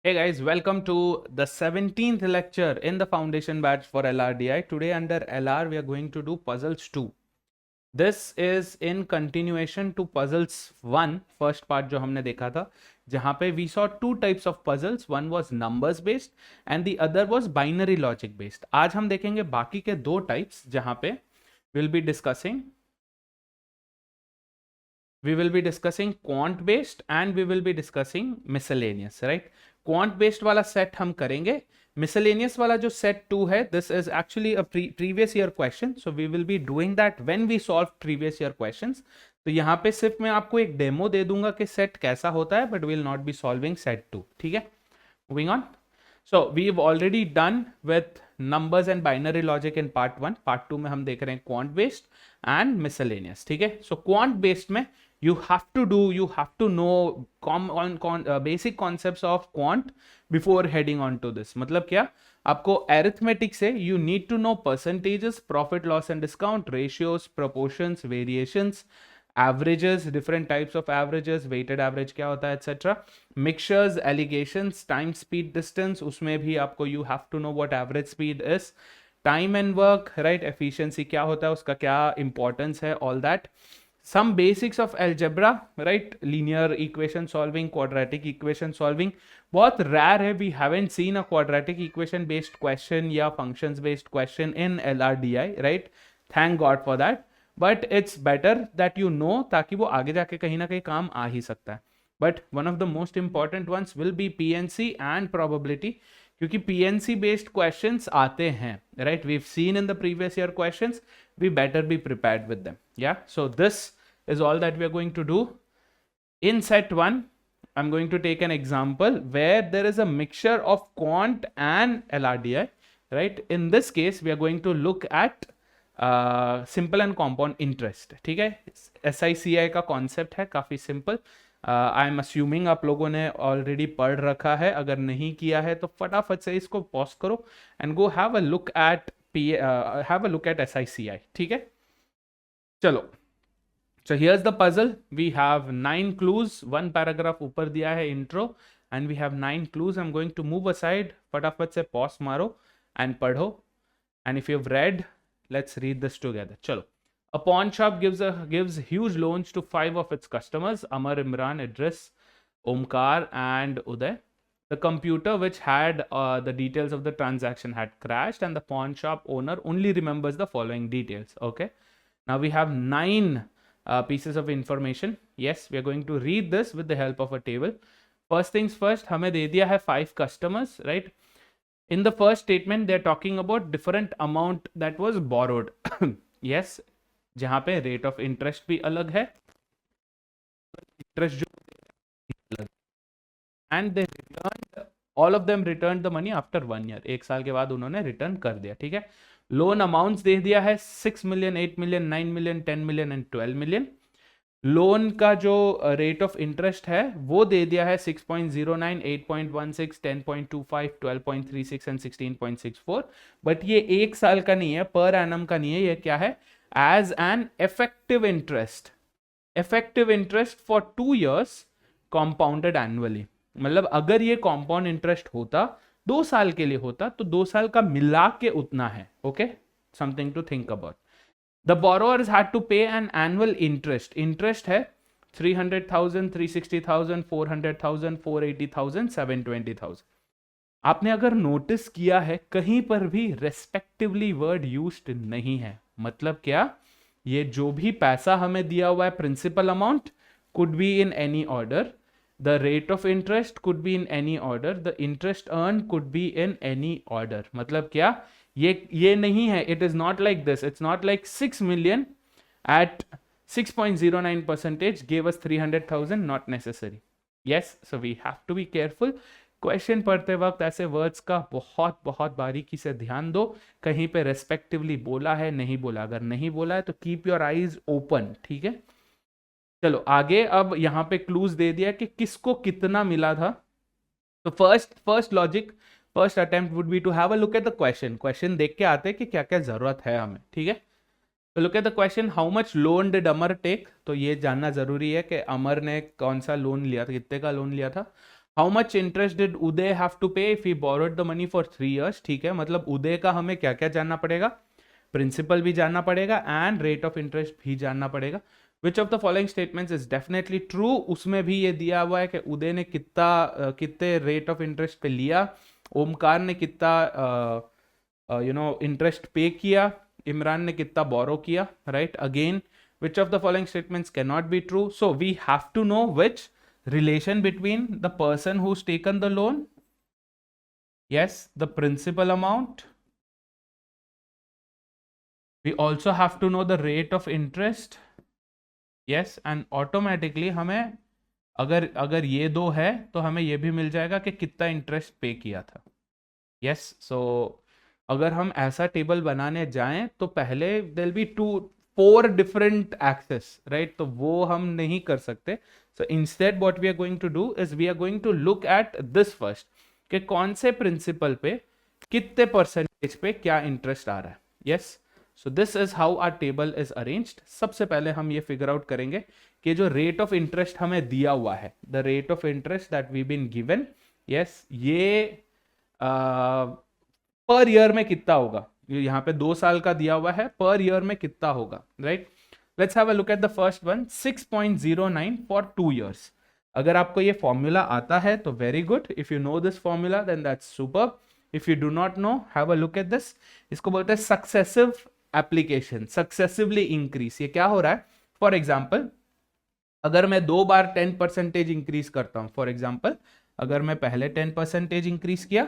Hey guys, welcome to the 17th lecture in the foundation batch for LRDI. Today under LR we are going to do puzzles 2. This is in continuation to puzzles 1, first part जो हमने देखा था, जहाँ पे we saw two types of puzzles. One was numbers based and the other was binary logic based. आज हम देखेंगे बाकी के दो types जहाँ पे we'll be discussing quant based and we will be discussing miscellaneous, right? Quant based वाला set हम करेंगे. मिसलेनियस वाला जो सेट 2 है, this is actually a previous year question, so we will be doing that when we solve previous year questions. तो यहाँ पे सिर्फ मैं आपको एक डेमो दे दूंगा कि सेट कैसा होता है, but will not be solving set 2. ठीक है, moving on. So we have already done with numbers and binary logic in part 1. Part 2 में हम देख रहे हैं क्वांट बेस्ड एंड मिसलेनियस. ठीक है, सो क्वांट बेस्ड में you have to know basic concepts of quant before heading on to this. मतलब क्या, आपको arithmetic से you need to know percentages, profit loss and discount, ratios, proportions, variations, averages, different types of averages, weighted average क्या होता है, etc. mixtures, allegations, time, speed, distance, उसमें भी आपको you have to know what average speed is, time and work, right, efficiency क्या होता है, उसका क्या importance है, all that. Some basics of algebra, right? Linear equation solving, quadratic equation solving. बहुत rare है, we haven't seen a quadratic equation based question या functions based question in LRDI, right? Thank God for that. But it's better that you know, ताकि वो आगे जाके कहीं ना कहीं काम आ ही सकता है. But one of the most important ones will be PNC and probability, क्योंकि PNC based questions आते हैं, right? We've seen in the previous year questions. We better be prepared with them. Yeah. So this is all that we are going to do. In set 1, I'm going to take an example where there is a mixture of quant and LRDI, right? In this case, we are going to look at simple and compound interest. ठीक है, SICI का concept है, काफ़ी simple. I am assuming आप लोगों ने already पढ़ रखा है. अगर नहीं किया है तो फटाफट से इसको पॉज करो and go have a look eight SICI. ठीक है, चलो. So here's the puzzle. We have 9 clues. One paragraph ऊपर दिया है intro and we have 9 clues. I'm going to move aside. फटाफट से pause मारो and पढ़ो. And if you've read, let's read this together. चलो. A pawn shop gives huge loans to 5 of its customers: Amar, Imran, Idris, Omkar, and Uday. The computer which had the details of the transaction had crashed, and the pawn shop owner only remembers the following details. Okay. Now we have 9 pieces of information. Yes, we are going to read this with the help of a table. First things first, हमें दे दिया है 5 customers, right? In the first statement, they are talking about different amount that was borrowed. Yes, जहाँ पे rate of interest भी अलग है, interest जो अलग, and they returned, all of them returned the money after 1 year. 1 साल के बाद उन्होंने रिटर्न कर दिया. ठीक है, लोन अमाउंट्स दे दिया है 6 million, 8 million, 9 million, 10 million and 12 million. Loan का जो रेट ऑफ इंटरेस्ट है वो दे दिया है 6.09, 8.16, 10.25, 12.36 एंड 16.64. बट ये 1 साल का नहीं है, पर एनम का नहीं है, ये क्या है, as an effective interest for 2 years compounded annually. मतलब अगर ये कॉम्पाउंड इंटरेस्ट होता 2 साल के लिए होता तो 2 साल का मिला के उतना है. Okay, something to think about. The borrowers had to pay an annual interest है 300,000, 360,000, 400,000, 480,000, 720,000. आपने अगर नोटिस किया है कहीं पर भी रेस्पेक्टिवली वर्ड यूज्ड नहीं है. मतलब क्या, ये जो भी पैसा हमें दिया हुआ है, principal amount could be in any order, the rate of interest could be in any order, the interest earned could be in any order. मतलब क्या, ये नहीं है, it is not like this. It's not like 6 million at 6.09% gave us 300,000. Not necessary. Yes, so we have to be careful. Question पढ़ते वक्त ऐसे words का बहुत बहुत बारीकी से ध्यान दो. कहीं पे रेस्पेक्टिवली बोला है, नहीं बोला. अगर नहीं बोला है तो कीप योर आईज ओपन. ठीक है, चलो आगे. अब यहाँ पे क्लूज दे दिया कि किसको कितना मिला था. तो first logic, first attempt would be to have a look at the question देख के आते हैं कि क्या क्या जरूरत है हमें. ठीक है, तो look at the question. How much loan did Amar take. तो ये जानना जरूरी है कि अमर ने कौन सा लोन लिया था, कितने का लोन लिया था. How much interest did Uday have to pay if he borrowed the money for 3 years, ठीक है, मतलब उदय का हमें क्या क्या जानना पड़ेगा, प्रिंसिपल भी जानना पड़ेगा एंड रेट ऑफ इंटरेस्ट भी जानना पड़ेगा. Which of the following statements is definitely true, उसमें भी ये दिया हुआ है कि उदय ने कितने रेट ऑफ इंटरेस्ट पे लिया, ओमकार ने कितना इंटरेस्ट पे किया, इमरान ने कितना बोरो किया, right. Again which of the following statements cannot be true, so we have to know which relation between the person who's taken the loan, yes, the principal amount, we also have to know the rate of interest, yes, and automatically हमें अगर ये दो है तो हमें ये भी मिल जाएगा कि कितना इंटरेस्ट पे किया था. yes, so अगर हम ऐसा टेबल बनाने जाएं तो पहले there'll be 4 different axes, right, तो वो हम नहीं कर सकते. so instead what we are going to do is we are going to look at this first, कि कौन से प्रिंसिपल पे कितने परसेंटेज पे क्या इंटरेस्ट आ रहा है. yes, so this is how our table is arranged. सबसे पहले हम ये फिगर आउट करेंगे कि जो रेट ऑफ इंटरेस्ट हमें दिया हुआ है, the rate of interest that we been given, yes, ये पर ईयर में कितना होगा. यहाँ पे 2 साल का दिया हुआ है, पर ईयर में कितना होगा, right. Let's have a look at the first one, 6.09 for 2 years. अगर आपको ये फॉर्मूला आता है तो very good, if you know this formula then that's superb. If you do not know, have a look at this. इसको बोलते हैं successive application, successively increase. ये क्या हो रहा है, फॉर एग्जाम्पल अगर मैं 2 बार 10% इंक्रीज करता हूं, फॉर एग्जाम्पल अगर मैं पहले 10% इंक्रीज किया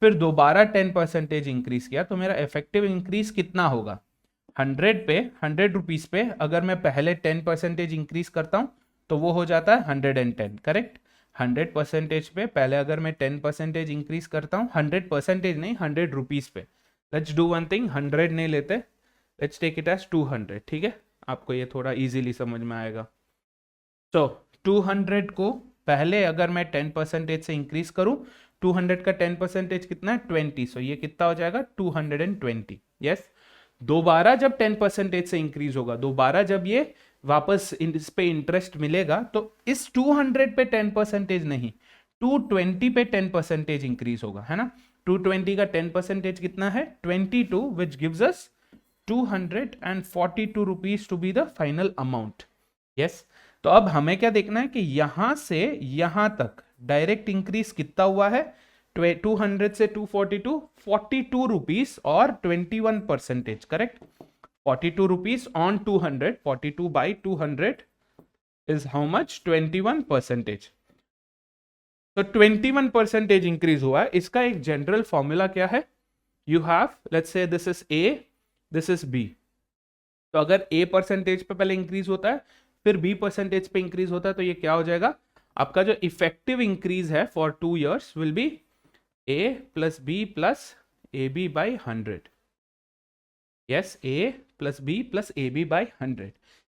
फिर दोबारा 10% इंक्रीज किया तो मेरा इफेक्टिव इंक्रीज कितना होगा. 100 रुपीज पे अगर मैं पहले 10% इंक्रीज करता हूं तो वो हो जाता है 110, करेक्ट. 100% पे पहले अगर मैं 10% इंक्रीज करता हूं, 100% नहीं, 100 रुपीज पे. लेट्स डू वन थिंग, 100 नहीं लेते, लेट्स टेक इट एज 200, ठीक है, आपको ये थोड़ा इजीली समझ में आएगा. तो 200 को पहले अगर मैं 10% से इंक्रीज करूं, 200 का 10% कितना है, 20. सो ये कितना हो जाएगा, 220. यस, दोबारा जब 10% से इंक्रीज होगा, दोबारा जब ये वापस इस पे इंटरेस्ट मिलेगा तो इस 200 पे 10% नहीं, 220 पे 10% इंक्रीज होगा, है ना. 220 का 10% कितना है, 22, which gives us 242 rupees to be the final amount. Yes, तो अब हमें क्या देखना है कि यहां से यहां तक डायरेक्ट इंक्रीज कितना हुआ है, 200 से 242, 42 रुपीज और 21%, correct. 42 rupees on 200, 42 by 200 is how much, 21%. तो 21% इंक्रीज हुआ है. इसका एक जनरल फॉर्मूला क्या है, you have, let's say this is A, this is B. तो अगर ए परसेंटेज पे पहले इंक्रीज होता है फिर बी परसेंटेज पे इंक्रीज होता है तो ये क्या हो जाएगा, आपका जो इफेक्टिव इंक्रीज है for 2 years will be A plus B plus A B by 100. Yes, A plus B plus A B by 100.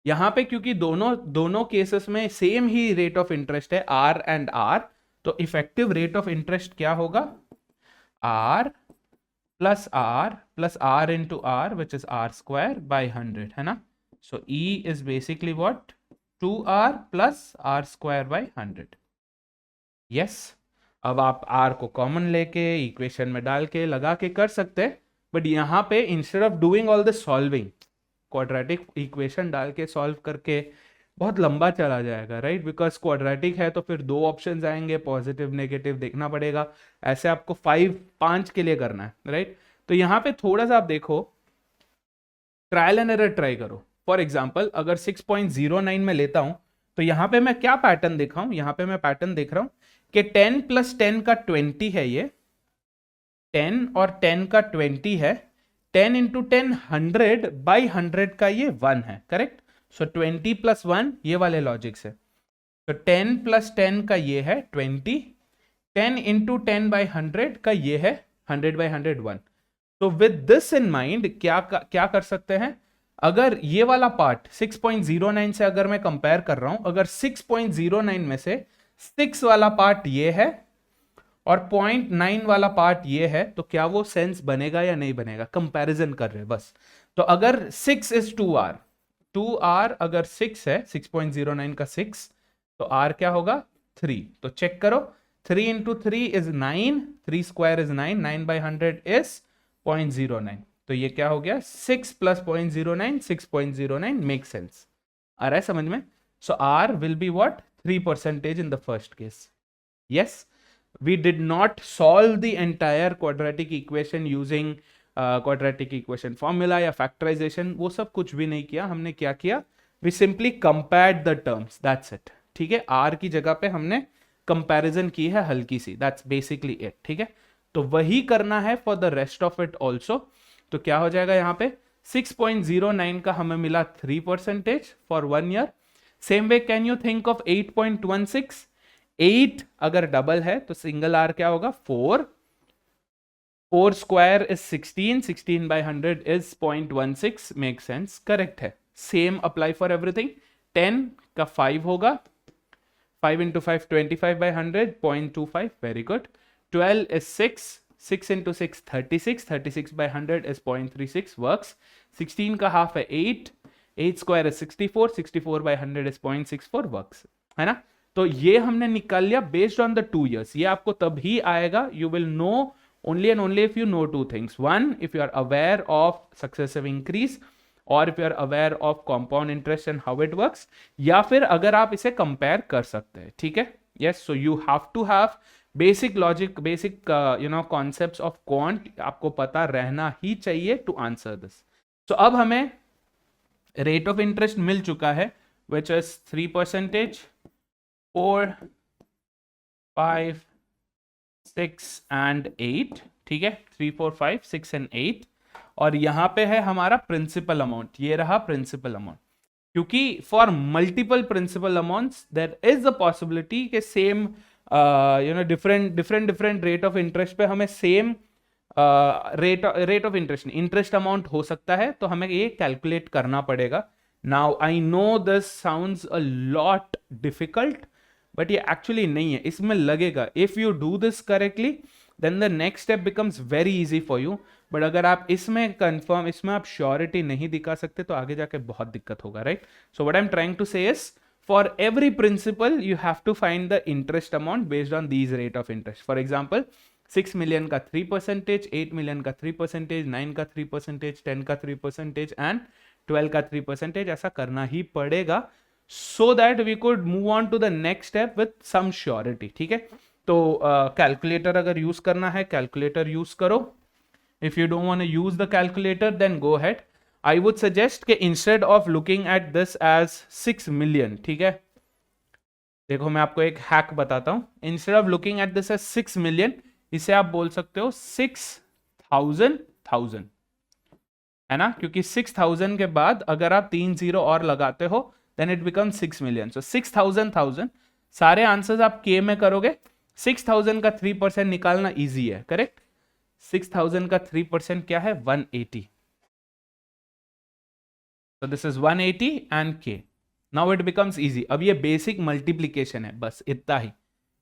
यहां पे क्योंकि दोनों केसेस में सेम ही रेट ऑफ इंटरेस्ट है, आर एंड आर, तो इफेक्टिव रेट ऑफ इंटरेस्ट क्या होगा, R plus R into R which is R square by 100, है ना. So E is basically what, 2R plus R square by 100. Yes, अब आप R को common लेके इक्वेशन में डाल के लगा के कर सकते हैं, बट यहाँ पे instead of doing all the solving, quadratic equation डाल के सॉल्व करके बहुत लंबा चला जाएगा, राइट. बिकॉज क्वाड्रेटिक है तो फिर 2 ऑप्शंस आएंगे, पॉजिटिव नेगेटिव देखना पड़ेगा, ऐसे आपको 5 के लिए करना है, राइट. तो यहाँ पे थोड़ा सा आप देखो, ट्रायल एंड एरर ट्राई करो. फॉर एग्जाम्पल अगर 6.09 में लेता हूं तो यहां पे मैं क्या पैटर्न देख रहा हूं, यहां पे मैं पैटर्न देख रहा हूं कि 10 प्लस 10 का 20 है, ये 10 और 10 का 20 है, 10 इंटू 10 100 बाई 100 का ये 1 है, करेक्ट. सो 20 प्लस 1 ये वाले लॉजिक से, तो 10 प्लस 10 का ये है 20, 10 इंटू 10 बाई 100 का ये है 100 बाई 100 1. तो विद दिस इन माइंड क्या कर सकते हैं, अगर ये वाला पार्ट 6.09 से अगर मैं कंपेयर कर रहा हूं, अगर 6.09 में से 6 वाला पार्ट ये है और 0.9 वाला पार्ट ये है, तो क्या वो सेंस बनेगा या नहीं बनेगा, कंपैरिजन कर रहे हैं बस. तो अगर 6 इज 2R अगर 6 है, 6.09 का 6, तो R क्या होगा 3. तो चेक करो 3 into 3 is 9, 3 square is 9, 9 by 100 is 0.09. तो ये क्या हो गया 6 plus 0.09, 6.09 makes sense. आ रहा है समझ में? So R will be what? 3% in the first case. Yes, we did not solve the entire quadratic equation using quadratic equation formula या factorization, वो सब कुछ भी नहीं किया. हमने क्या किया? We simply compared the terms. That's it. ठीक है, R की जगह पे हमने कंपैरिजन की है हल्की सी. That's basically it. ठीक है, तो वही करना है for the rest of it also. तो क्या हो जाएगा यहाँ पे 6.09 का हमें मिला 3% for 1 year. Same way can you think of 8.16. 8 अगर डबल है तो सिंगल आर क्या होगा 4. 4 square is 16, 16 by 100 is 0.16. Make sense, correct है. Same apply for everything. 10 का 5 होगा, 5 into 5 25 by 100, 0.25. Very good. 12 is 6, 6 into 6 36, 36 by 100 is 0.36. Works. 16 का half है 8, 8 square is 64, 64 by 100 is 0.64. Works, है ना. तो ये हमने निकाल लिया बेस्ड ऑन द 2 years. ये आपको तभी आएगा, you will know only and only if you know 2 things. One, if you are aware of successive increase, or if you are aware of compound interest and how it works, या फिर अगर आप इसे compare कर सकते हैं. ठीक है, yes, so you have to have basic logic, basic concepts of quant आपको पता रहना ही चाहिए to answer this. So अब हमें rate of interest मिल चुका है, which is 3%, 4, 5, 6 and 8. ठीक है, 3, 4, 5, 6 and 8. और यहां पे है हमारा प्रिंसिपल अमाउंट. ये रहा प्रिंसिपल अमाउंट. क्योंकि for multiple principal amounts there is a possibility कि same different rate of interest पे हमें same rate of interest amount हो सकता है. तो हमें ये कैलकुलेट करना पड़ेगा. Now I know this sounds a lot difficult, but ये एक्चुअली नहीं है. इसमें लगेगा if you do this correctly then the next step becomes very easy for you. But अगर आप इसमें कंफर्म, इसमें आप श्योरिटी नहीं दिखा सकते तो आगे जाके बहुत दिक्कत होगा, right. So what I am trying to say is for every principal you have to find the interest amount based on these rate of interest. For example 6 million का 3%, 8 million का 3%, 9 का 3%, 10 का 3% एंड 12 का 3%. ऐसा करना ही पड़ेगा so that we could move on to the next step with some surety. ठीक है, तो कैलकुलेटर अगर यूज करना है कैलकुलेटर यूज करो. if you don't want to use the calculator then go ahead. I would suggest कि instead of looking at this as 6 million, ठीक है, देखो मैं आपको एक हैक बताता हूं. instead of looking at this as 6 million, इसे आप बोल सकते हो 6,000, है ना, क्योंकि 6,000 के बाद अगर आप 3 0 और लगाते हो then it becomes 6 million. So 6,000, सारे आंसर्स आप K में करोगे. 6,000 का 3% निकालना इजी है, करेक्ट. 6,000 का 3% क्या है 180. So this is 180 and K. Now it becomes easy. अब ये बेसिक मल्टीप्लीकेशन है, बस इतना ही.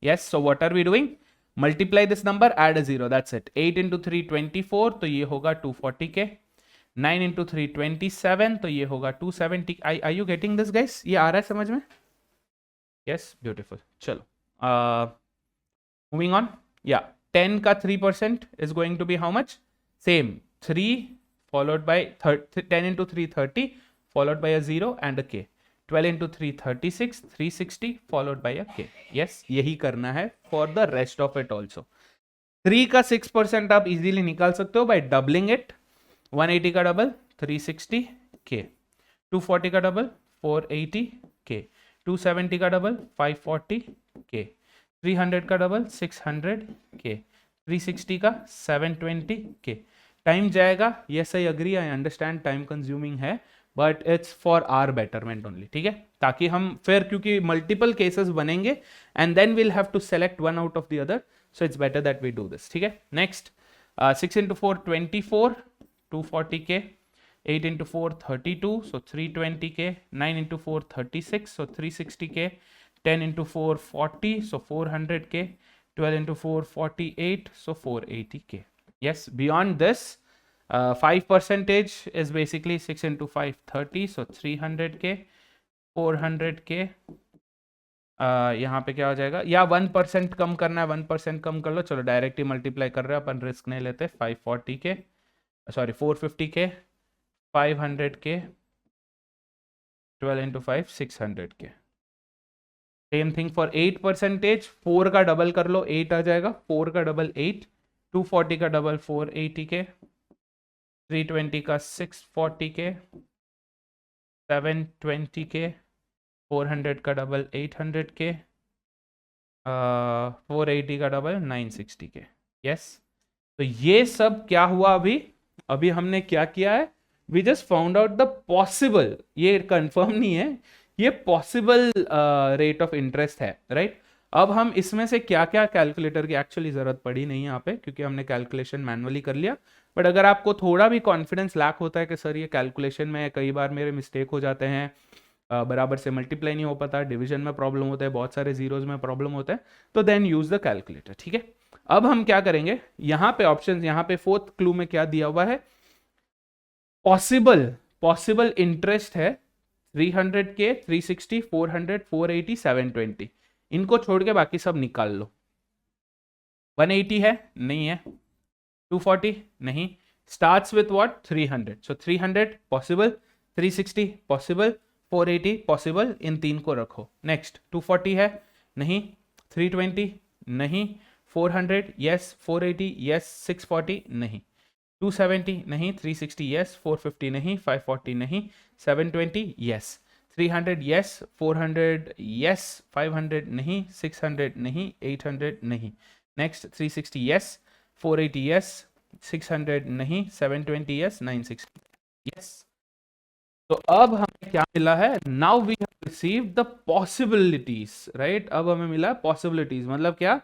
Yes, so what are we doing? Multiply this number, add a 0, that's it. 8 into 3 24, तो ये होगा 240K. 9 into 3 27, तो ये होगा 270. Are you getting this guys? ये आ रहा है समझ में? Yes, beautiful. चलो moving on. Yeah, 10 का 3% is going to be how much? Same, 3 followed by 10 into 3 30 followed by a 0 and a K. 12 into 3 36, 360 followed by a K. Yes, यही करना है for the rest of it also. 3 का 6% आप easily निकाल सकते हो by doubling it. 180 का double 360 K, 240 का डबल 480 K, 270 का डबल 540 K, 300 का डबल 600 K, 360 का 720 K. टाइम जाएगा, yes I agree, I understand time consuming है, but it's for our betterment only. ठीक है, ताकि हम फिर, क्योंकि मल्टीपल केसेस बनेंगे and then we'll have to select one out of the other, so it's better that we do this. ठीक है, next 6 into 4 24, 240K, 8 into 4 32, so 320K, 9 into 4 36, so 360K, 10 into 4 40, so 400K, 12 into 4 48, so 480K. Yes, beyond this 5% is basically 6 into 5 30, so 300K, 400K, यहाँ पे क्या हो जाएगा, या 1% कम करना है 1% कम कर लो, चलो डायरेक्ट ही मल्टीप्लाई कर रहे हो, अपन रिस्क नहीं लेते। 540 के, सॉरी 450 के, 500 के, 12 इंटू 5 600 के। सेम थिंग फॉर 8%, 4 का डबल कर लो 8 आ जाएगा, 4 का डबल 8, 240 का डबल 480 के, 320 का 640 के, 720 के, 400 का डबल 800 के, 480 का डबल 960 के। यस, तो ये सब क्या हुआ अभी, अभी हमने क्या किया है, we just found out the possible, ये कंफर्म नहीं है, ये पॉसिबल रेट ऑफ इंटरेस्ट है, राइट। अब हम इसमें से क्या क्या, कैलकुलेटर की एक्चुअली जरूरत पड़ी नहीं यहाँ पे क्योंकि हमने कैलकुलेशन मैनुअली कर लिया, बट अगर आपको थोड़ा भी कॉन्फिडेंस लैक होता है कि सर ये कैलकुलेशन में कई बार मेरे मिस्टेक हो जाते हैं, बराबर से मल्टीप्लाई नहीं हो पाता, डिवीजन में प्रॉब्लम होता है, बहुत सारे जीरोज में प्रॉब्लम होता है, तो देन यूज द कैलकुलेटर, ठीक है। अब हम क्या करेंगे, यहाँ पे ऑप्शन, यहाँ पे फोर्थ क्लू में क्या दिया हुआ है, पॉसिबल इंटरेस्ट है 300 के, 360, 400, 480, 720, इनको छोड़ के बाकी सब निकाल लो। 180 है, नहीं है। 240 नहीं, starts with what, 300, so 300 possible, 360 possible, 480 possible, इन तीन को रखो। नेक्स्ट 240 है, नहीं। 320 नहीं, 400 यस, 480 यस, 640 नहीं, 270 नहीं, 360 यस, 450 नहीं, 540 नहीं, 720 यस, 300 यस, 400 यस, 500 नहीं, 600 नहीं, 800 नहीं। नेक्स्ट 360 यस, 480 यस, 600 नहीं, 720 यस, 960 यस। तो अब हमें क्या मिला है, now we have received the possibilities, right. अब हमें मिला है पॉसिबिलिटीज, मतलब क्या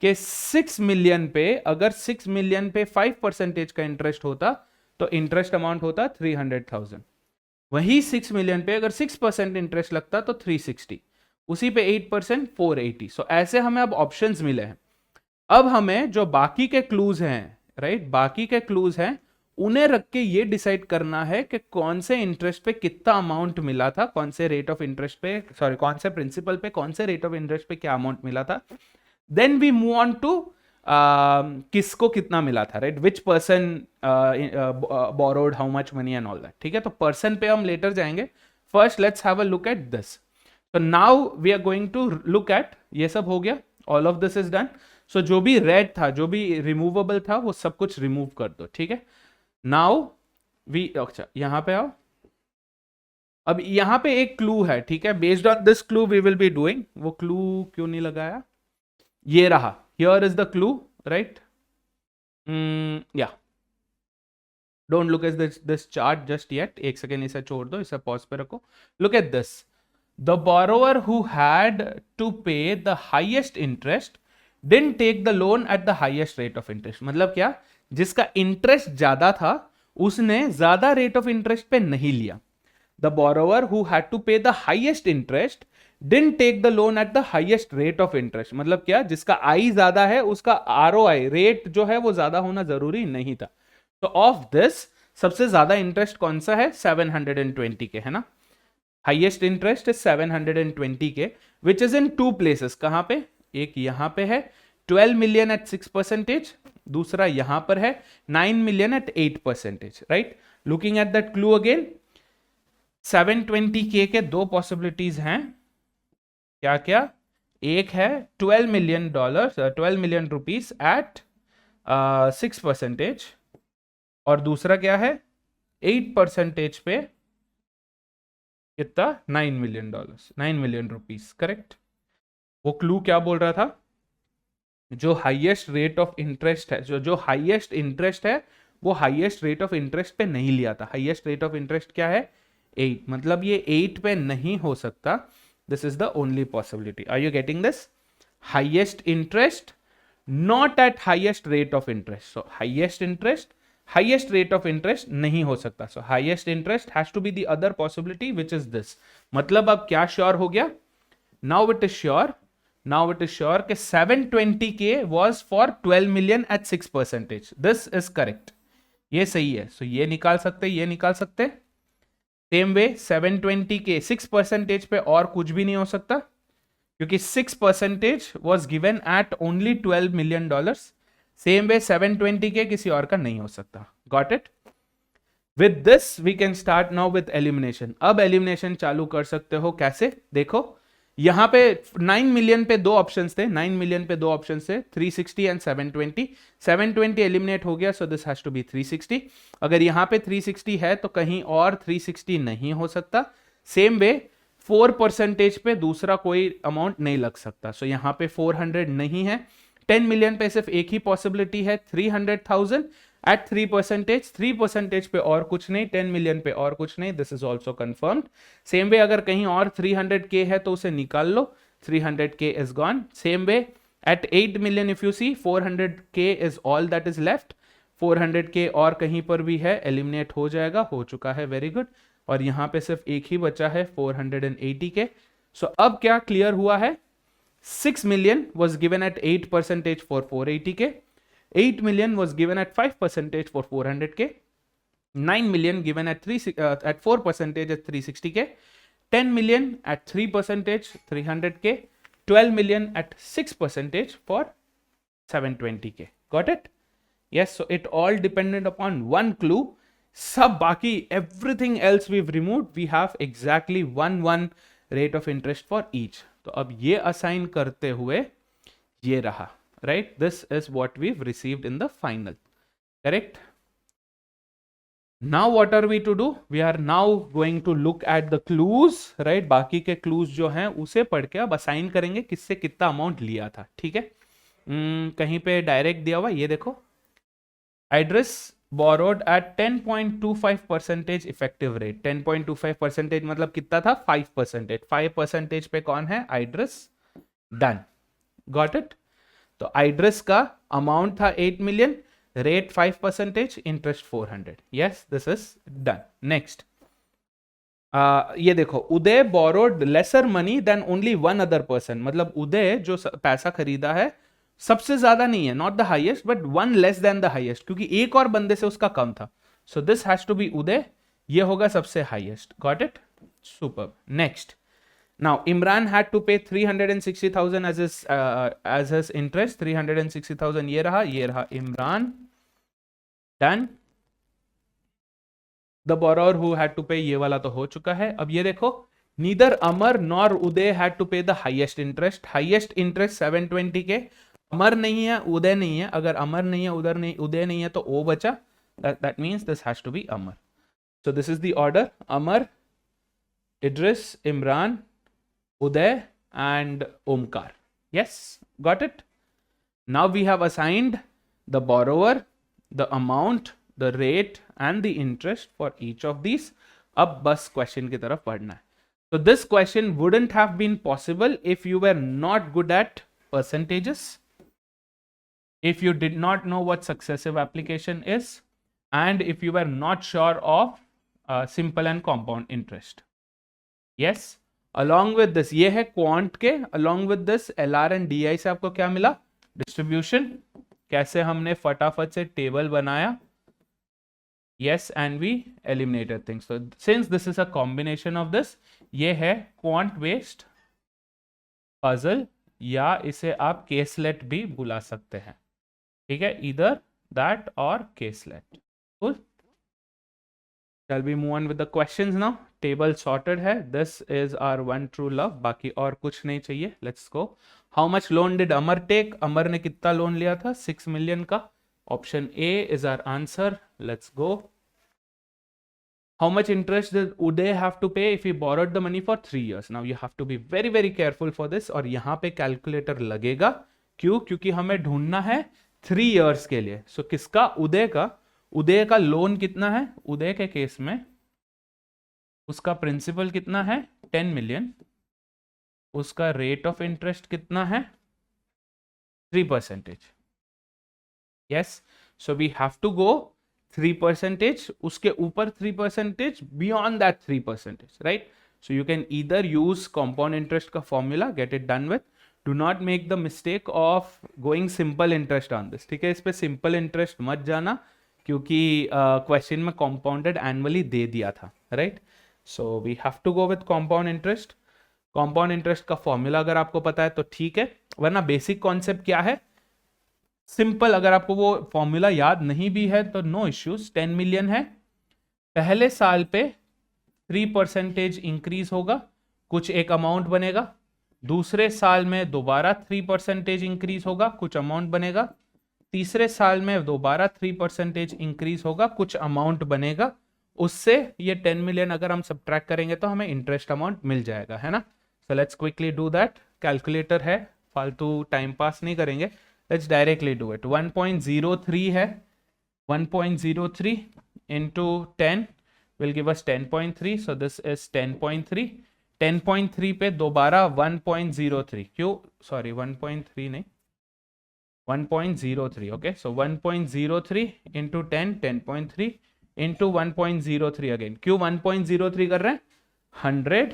कि 6 मिलियन पे, अगर 6 मिलियन पे 5% का इंटरेस्ट होता तो इंटरेस्ट अमाउंट होता 300,000। वही 6 मिलियन पे अगर 6% इंटरेस्ट लगता तो 360, उसी पे 8% 480। सो ऐसे हमें अब ऑप्शंस मिले हैं। अब हमें जो बाकी के क्लूज हैं, राइट, बाकी के क्लूज हैं, उन्हें रख के ये डिसाइड करना है कि कौन से इंटरेस्ट पे कितना अमाउंट मिला था, कौन से रेट ऑफ इंटरेस्ट पे, सॉरी कौन से प्रिंसिपल पे, कौन से रेट ऑफ इंटरेस्ट पे क्या अमाउंट मिला था। Then we move on to किसको कितना मिला था, right, which person borrowed how much money and all that, ठीक है। तो पर्सन पे हम लेटर जाएंगे, first let's have a look at this. तो now we are going to look at, ये सब हो गया, all of this is done. So जो भी रेड था, जो भी रिमूवेबल था, वो सब कुछ रिमूव कर दो, ठीक है। नाउ वी, अच्छा यहां पे आओ, अब यहां पे एक क्लू है, ठीक है, based on this clue we will be doing. वो क्लू क्यों नहीं लगाया, ये रहा, here is the clue, right. या don't look at this chart just yet, एक सेकेंड इसे छोड़ दो, इसे पॉज पे रखो। Look at this, the borrower who had to pay the highest interest didn't take the loan at the highest rate of interest. मतलब क्या, जिसका इंटरेस्ट ज्यादा था उसने ज्यादा रेट ऑफ इंटरेस्ट पे नहीं लिया। The borrower who had to pay the highest interest didn't take the loan at the highest rate of interest. मतलब क्या, जिसका आई ज्यादा है उसका आरओआई रेट जो है वो ज्यादा होना जरूरी नहीं था। तो ऑफ दिस सबसे ज्यादा इंटरेस्ट कौन सा है, 720 के, है ना। Highest interest is 720 K, which is in two places. कहां पे, एक यहां पे है 12 मिलियन एट 6%, दूसरा यहां पर है 9 million at 8%, right. Looking at that clue again, 720 K दो पॉसिबिलिटीज हैं, क्या क्या, एक है $12 मिलियन, 12 मिलियन रुपीज एट 6%, और दूसरा क्या है 8% पे कितना, $9 मिलियन, 9 मिलियन रुपीज, करेक्ट। वो क्लू क्या बोल रहा था, जो हाईएस्ट रेट ऑफ इंटरेस्ट है, जो हाईएस्ट इंटरेस्ट है वो हाईएस्ट रेट ऑफ इंटरेस्ट पे नहीं लिया था। हाईएस्ट रेट ऑफ इंटरेस्ट क्या है, 8, मतलब ये 8 पे नहीं हो सकता। This is the only possibility. Are you getting this, highest interest not at highest rate of interest. So highest interest, highest rate of interest नहीं हो सकता। So highest interest has to be the other possibility which is this. मतलब अब क्या sure हो गया, now it is sure, now it is sure कि 720k was for 12 million at 6%. This is correct. ये सही है। So ये निकाल सकते, ये निकाल सकते। सेम वे 720k 6% पे और कुछ भी नहीं हो सकता, क्योंकि 6% was given at only $12 million. Same way 720 K किसी और का नहीं हो सकता. Got it? With this we can start now with elimination. अब एलिमिनेशन चालू कर सकते हो. कैसे? देखो यहां पे 9 मिलियन पे दो ऑप्शंस थे. 9 मिलियन पे दो ऑप्शंस थे, 360 एंड 720. 720 एलिमिनेट हो गया, so this has to be 360. अगर यहां पे 360 है तो कहीं और 360 नहीं हो सकता. सेम वे 4% पे दूसरा कोई अमाउंट नहीं लग सकता. सो यहां पे 400 नहीं है. 10 मिलियन पे सिर्फ एक ही पॉसिबिलिटी है, 300,000 एट 3%. 3% पे और कुछ नहीं, 10 मिलियन पे और कुछ नहीं. This is also confirmed. Same way अगर कहीं और 300K है तो उसे निकाल लो. 300K is gone. Same way at 8 million if you see, 400K is all that is left. 400K और कहीं पर भी है, एलिमिनेट हो जाएगा. हो चुका है, वेरी गुड. और यहां पे सिर्फ एक ही बचा है, 480K. सो अब क्या क्लियर हुआ है? 6 million was given at 8% for 480K. 8 million was given at 5% for 400K. 9 million given at 4% at 360K. 10 million at 3%, 300K. 12 million at 6% for 720K. Got it? Yes, so it all depended upon one clue. Sab baki, everything else we've removed. We have exactly one rate of interest for each. तो अब ये assign करते हुए ये रहा, right? This is what we received in the final. Correct? Now what are we to do? We are now going to look at the clues, right? बाकी के clues जो हैं उसे पढ़ के अब असाइन करेंगे किससे कितना अमाउंट लिया था. ठीक है? कहीं पे डायरेक्ट दिया हुआ, ये देखो. Address borrowed at 10.25% effective rate. 10.25% मतलब कितना था? 5%. 5% पे कौन है? आइड्रस. डन. Got it? तो आइड्रस का अमाउंट था 8 million, rate 5%, interest 400. Yes, this is done. Next ये देखो, उदय borrowed lesser money than only one other person. मतलब उदय जो पैसा खरीदा है सबसे ज्यादा नहीं है, not the highest, but one less than the highest, क्योंकि एक और बंदे से उसका कम था. So this has to be Uday. ये होगा सबसे highest. Got it? Super. Next. Now Imran had to pay 360,000 as his interest. 360,000 ये रहा Imran. Done. The borrower who had to pay, ये वाला तो हो चुका है. अब ये देखो, neither Amar nor Uday had to pay the highest interest. Highest interest 720K. Amar नहीं है, उदय नहीं है. अगर अमर नहीं है, उदय नहीं है तो ओ बचा. That means this has to be Amar. So this is the order: Amar, Idris, Imran, Uday and Omkar. Yes, got it? Now we have assigned the borrower, the amount, the rate and the interest for each of these. अब बस question की तरफ पढ़ना है. So this question wouldn't have been possible if you were not good at percentages, if you did not know what successive application is, and if you were not sure of simple and compound interest. Yes, along with this, ये है quant के. Along with this, LR and DI से आपको क्या मिला? Distribution. कैसे हमने फटाफट से टेबल बनाया. Yes, and we eliminated things. So since this is a combination of this, ये है क्वांट बेस्ड पजल, या इसे आप केसलेट भी बुला सकते हैं. ठीक है? इधर दैट और केसलेट. Cool. Shall we move on with the questions now? Table sorted है. This is our one true love. बाकी और कुछ नहीं चाहिए. Let's go. How much loan did Amar take? Amar ने कितना लोन लिया था? 6 मिलियन का. Option A is our answer. Let's go. How much interest did Uday have to pay if he borrowed the money for 3 years? Now you have to be very very careful for this. और यहाँ पे calculator लगेगा. क्यों? क्योंकि हमें ढूंढना है 3 years के लिए. So किसका? उदय का. उदय का लोन कितना है? उदय के केस में उसका प्रिंसिपल कितना है? 10 मिलियन. उसका रेट ऑफ इंटरेस्ट कितना है? 3%. Yes, so we have to go 3%, उसके ऊपर 3%, beyond that 3%, right? So you can either use compound interest का formula, get it done with. Do not make the mistake of going simple interest on this. ठीक है? इस पे simple interest मत जाना, क्योंकि question में compounded annually दे दिया था, right? So we have to go with compound interest. Compound interest का फॉर्मूला अगर आपको पता है तो ठीक है, वरना बेसिक कॉन्सेप्ट क्या है, सिंपल, अगर आपको वो फॉर्मूला याद नहीं भी है तो नो इश्यूज। 10 मिलियन है, पहले साल पे 3% इंक्रीज होगा, कुछ एक अमाउंट बनेगा, दूसरे साल में दोबारा 3% इंक्रीज होगा, कुछ अमाउंट बनेगा, तीसरे साल में दोबारा 3% इंक्रीज होगा, कुछ अमाउंट बनेगा, उससे ये 10 मिलियन अगर हम सब्ट्रैक्ट करेंगे तो हमें इंटरेस्ट अमाउंट मिल जाएगा, है ना। So let's quickly do that, calculator है, फालतू टाइम पास नहीं करेंगे, लेट्स डायरेक्टली डू इट। 1.03 है, 1.03 into 10 will give us 10.3, so this is 10.3। 10.3 पे दोबारा 1.03, क्यों, सॉरी 1.3 नहीं, 1.03, ओके, सो 1.03 into 10, 10.3 into 1.03 अगेन, क्यों 1.03 कर रहे हैं, 100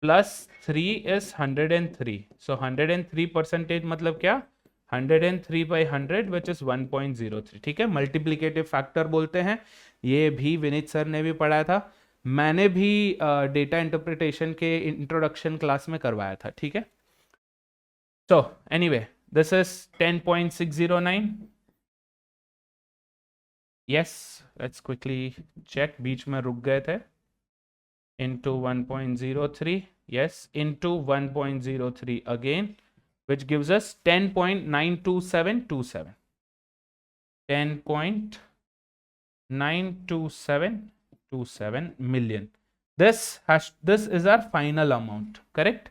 प्लस 3 is 103, so 103% मतलब क्या, 103 by 100 which is 1.03, ठीक है, मल्टीप्लिकेटिव फैक्टर बोलते हैं, ये भी विनीत सर ने भी पढ़ाया था, मैंने भी डेटा इंटरप्रिटेशन के इंट्रोडक्शन क्लास में करवाया था, ठीक है। So anyway this is 10.609, yes, let's quickly check, बीच में रुक गए थे, into 1.03, yes, into 1.03 again, which gives us 10.92727, 10.92727 million. This is our final amount, correct?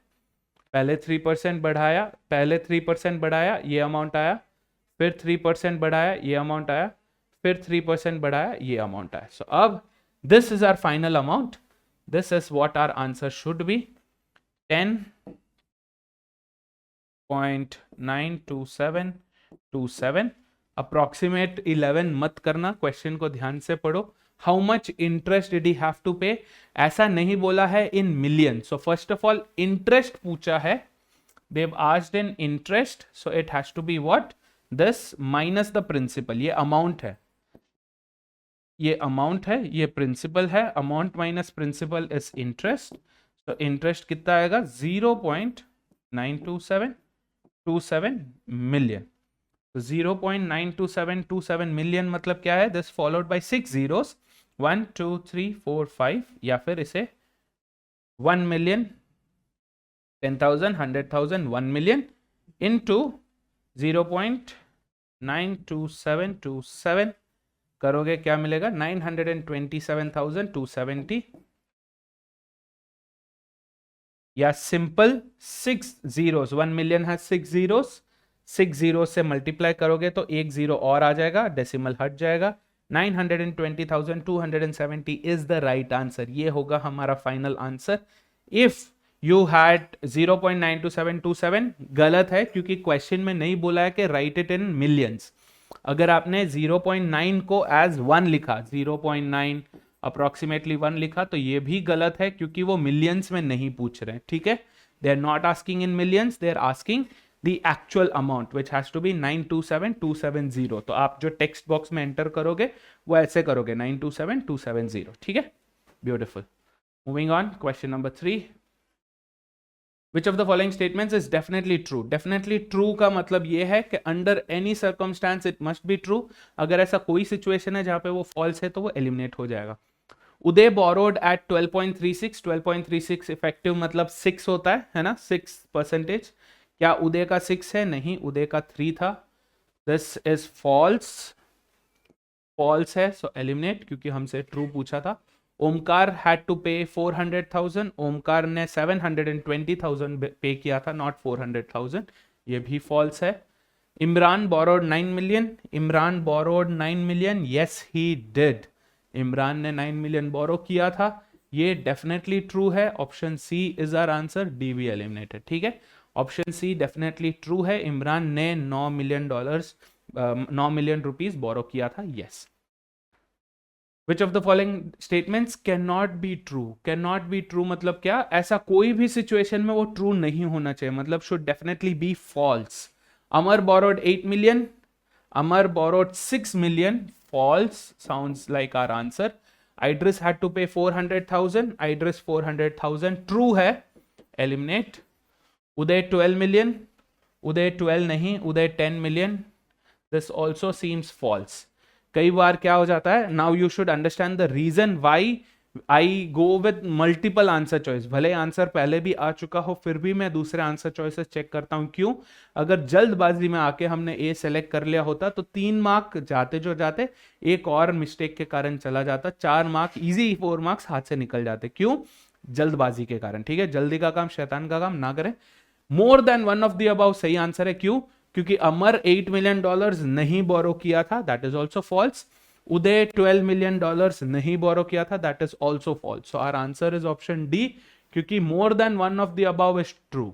पहले 3% बढ़ाया, पहले 3% बढ़ाया, ये अमाउंट आया, फिर 3% बढ़ाया, ये अमाउंट आया, फिर 3% बढ़ाया, ये अमाउंट आया। So अब this is our final amount. This is what our answer should be, 10.92727, approximate 11 मत करना, क्वेश्चन को ध्यान से पढ़ो। How much interest did he have to pay, ऐसा नहीं बोला है in million, so first of all interest पूछा है, they have asked in interest, so it has to be what, this minus the principal, ये अमाउंट है, ये amount है, ये प्रिंसिपल है, amount minus principal is interest, तो इंटरेस्ट कितना आएगा, 0.92727 मिलियन, तो 0.92727 मिलियन मतलब क्या है, दिस फॉलोड बाय 6 जीरोस, 1 2 3 4 5, या फिर इसे 1 मिलियन, 10,000, 100,000, 1 मिलियन इनटू 0.92727 करोगे, क्या मिलेगा, 927,270, या सिंपल 6 जीरोस, 1 मिलियन है 6 जीरोस, 6 जीरो से मल्टीप्लाई करोगे तो एक जीरो और आ जाएगा, डेसिमल हट जाएगा, 920,270 इज द राइट आंसर, ये होगा हमारा final answer. If you had 0.92727 गलत है, क्योंकि क्वेश्चन में नहीं बोला है कि राइट इट इन मिलियंस, अगर आपने 0.9 को एज 1 लिखा, 0.9 अप्रोक्सीमेटली 1 लिखा, तो ये भी गलत है, क्योंकि वो मिलियंस में नहीं पूछ रहे हैं, ठीक है, they are not asking in millions, they are asking the actual amount which has to be 927,270, तो आप जो टेक्स्ट बॉक्स में एंटर करोगे वो ऐसे करोगे 927,270, ठीक है, beautiful. Moving on, question number 3, Which of the following statements is definitely true? Definitely true का मतलब ये है कि under any circumstance it must be true. अगर ऐसा कोई सिचुएशन है जहां पे वो false है तो वो eliminate हो जाएगा। उदय borrowed at 12.36, 12.36 इफेक्टिव मतलब 6 होता है ना, 6%। क्या उदय का 6 है? नहीं, उदय का 3 था। This is false, false है, so eliminate, क्योंकि हमसे true पूछा था। ओमकार हैड टू पे 400,000, ओमकार ने 720,000 पे किया था, नॉट 400,000, ये भी फॉल्स है। Imran borrowed 9 million, Imran borrowed 9 million, yes he did, Imran ने 9 मिलियन बोरो किया था, ये डेफिनेटली ट्रू है, option C is our answer, D be eliminated, ठीक है, ऑप्शन सी डेफिनेटली ट्रू है, इमरान ने $9 मिलियन रुपीज बोरो किया था, yes. Which of the following statements cannot be true? Cannot be true मतलब क्या? ऐसा कोई भी सिचुएशन में वो ट्रू नहीं होना चाहिए, मतलब should definitely be false. Amar borrowed 8 million, Amar borrowed 6 million, false sounds like our answer. Idris had to pay 400,000. Idris 400,000 true है, एलिमिनेट. उदय 12 million. उदय 12 नहीं, उदय 10 million. This also seems false. कई बार क्या हो जाता है, now you should understand the reason why I go with multiple answer choice. भले answer पहले भी आ चुका हो, फिर भी मैं दूसरे आंसर चॉइसेस चेक करता हूं. क्यों? अगर जल्दबाजी में आके हमने ए सेलेक्ट कर लिया होता तो 3 मार्क जाते एक और मिस्टेक के कारण चला जाता, 4 मार्क इजी, 4 मार्क्स हाथ से निकल जाते. क्यों? जल्दबाजी के कारण. ठीक है, जल्दी का काम शैतान का काम ना करें. मोर than one of the above सही आंसर है. क्यों? क्योंकि अमर $8 million नहीं बोरो किया था, that is also false. Uday $12 million नहीं बोरो किया था, that is also false. So our answer is option D, क्योंकि more than one of the above is true.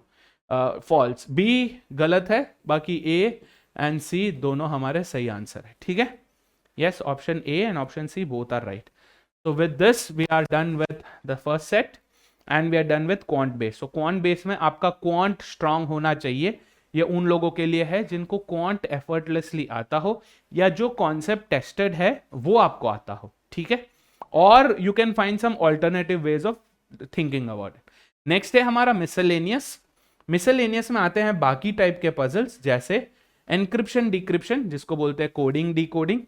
False. B गलत है, बाकी ए एंड सी दोनों हमारे सही आंसर है. ठीक है, yes, option A and option C both are right. So with this we are done with the first set and we are done with quant base. So quant base में आपका quant strong होना चाहिए. ये उन लोगों के लिए है जिनको quant effortlessly आता हो, या जो concept tested है वो आपको आता हो. ठीक है, और you can find some alternative ways of thinking about it. Next है हमारा miscellaneous. Miscellaneous में आते हैं बाकी टाइप के puzzles, जैसे encryption decryption जिसको बोलते हैं कोडिंग डिकोडिंग,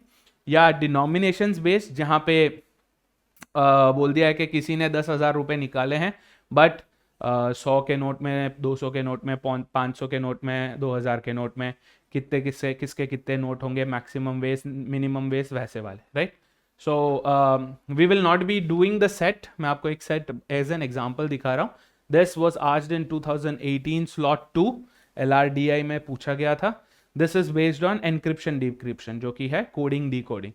या denominations based जहां पे बोल दिया है कि किसी ने 10,000 रुपए निकाले हैं, बट 100 के नोट में, 200 के नोट में, 500 के नोट में, 2,000 के नोट में किसके कितने नोट होंगे, मैक्सिमम वेस्ट, मिनिमम वेस्ट, वैसे वाले, right. So we will not be doing the set. मैं आपको एक सेट एज एन एग्जांपल दिखा रहा हूँ. This was asked in 2018 slot 2, LRDI में पूछा गया था. This is based on encryption decryption, जो कि है coding decoding.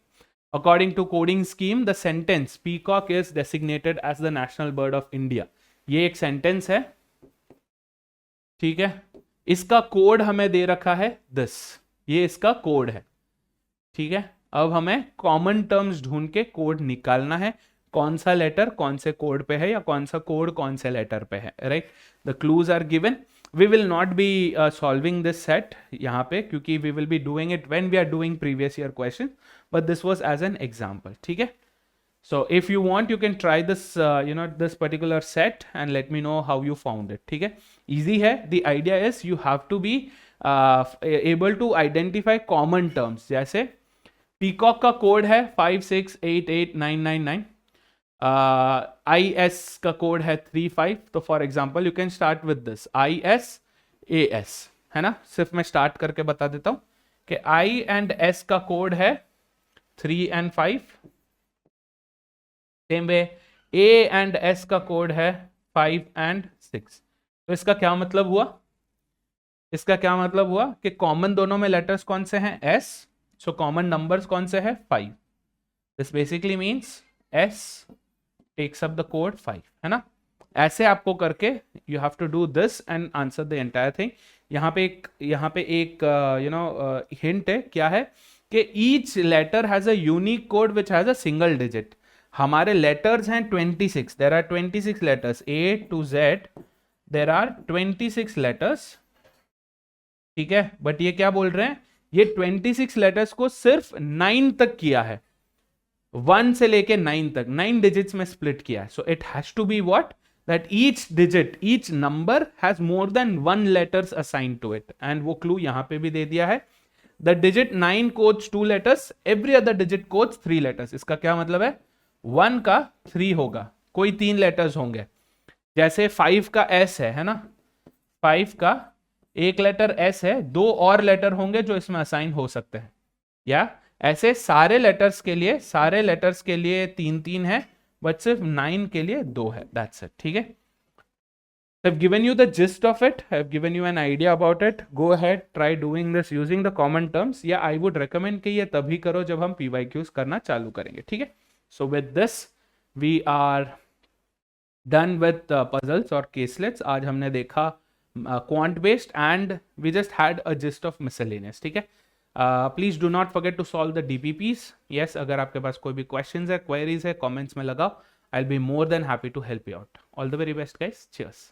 According to coding scheme, the sentence peacock is designated as the national bird of India. ये एक सेंटेंस है, ठीक है. इसका कोड हमें दे रखा है this. ये इसका कोड है, ठीक है. अब हमें कॉमन टर्म्स ढूंढ के कोड निकालना है. कौन सा लेटर कौन से कोड पे है, या कौन सा कोड कौन से लेटर पे है, right. The clues are given. We will not be solving this set यहाँ पे, क्योंकि we will be doing it when we are doing previous year question, but this was as an example. ठीक है. So if you want, you can try this this particular set and let me know how you found it. ठीक है, easy है. The idea is you have to be able to identify common terms. जैसे peacock का code है 5688999. IS का code है 35. तो for example you can start with this ISAS, है ना. सिर्फ मैं स्टार्ट करके बता देता हूं कि I एंड S का कोड है 3 and 5. Same way A and S का कोड है 5 and 6. तो इसका क्या मतलब हुआ? इसका क्या मतलब हुआ कि कॉमन दोनों में लेटर्स कौन से हैं? S. सो कॉमन नंबर्स कौन से हैं? 5. This basically means S takes up the code 5, है ना. ऐसे आपको करके you have to do this and answer the entire thing. यहाँ पे एक hint है. क्या है कि each letter has a unique code which has a single digit. हमारे letters हैं 26. There are 26 letters A to Z. There are 26 letters. ठीक है, बट ये क्या बोल रहे हैं? ये 26 letters को सिर्फ 9 तक किया है. 1 से लेके 9 तक 9 डिजिट्स में स्प्लिट किया है. So it has to be what, that each digit, each number has more than 1 letters assign to it. And वो क्लू यहां पे भी दे दिया है. The digit 9 codes 2 letters, every other digit codes 3 letters. इसका क्या मतलब है? 1 का 3 होगा, कोई 3 लेटर्स होंगे. जैसे 5 का S है ना. 5 का एक लेटर S है, 2 और लेटर होंगे जो इसमें असाइन हो सकते हैं. या ऐसे सारे लेटर्स के लिए 3 है, बट सिर्फ 9 के लिए 2 है. That's it. ठीक है, I've given you the gist of it. I've given you an idea about it. Go ahead, try doing this using the common terms. Yeah, I would recommend कि ये तभी करो जब हम PYQs करना चालू करेंगे. ठीक है. So with this we are done with puzzles और caselets. आज हमने देखा quant based and we just had a gist of miscellaneous. ठीक है. Please do not forget to solve the DPPs. Yes, अगर आपके पास कोई भी क्वेश्चंस है, क्वेरीज है, कमेंट्स में लगाओ. I will be more than happy to help you out. All the very best guys. Cheers.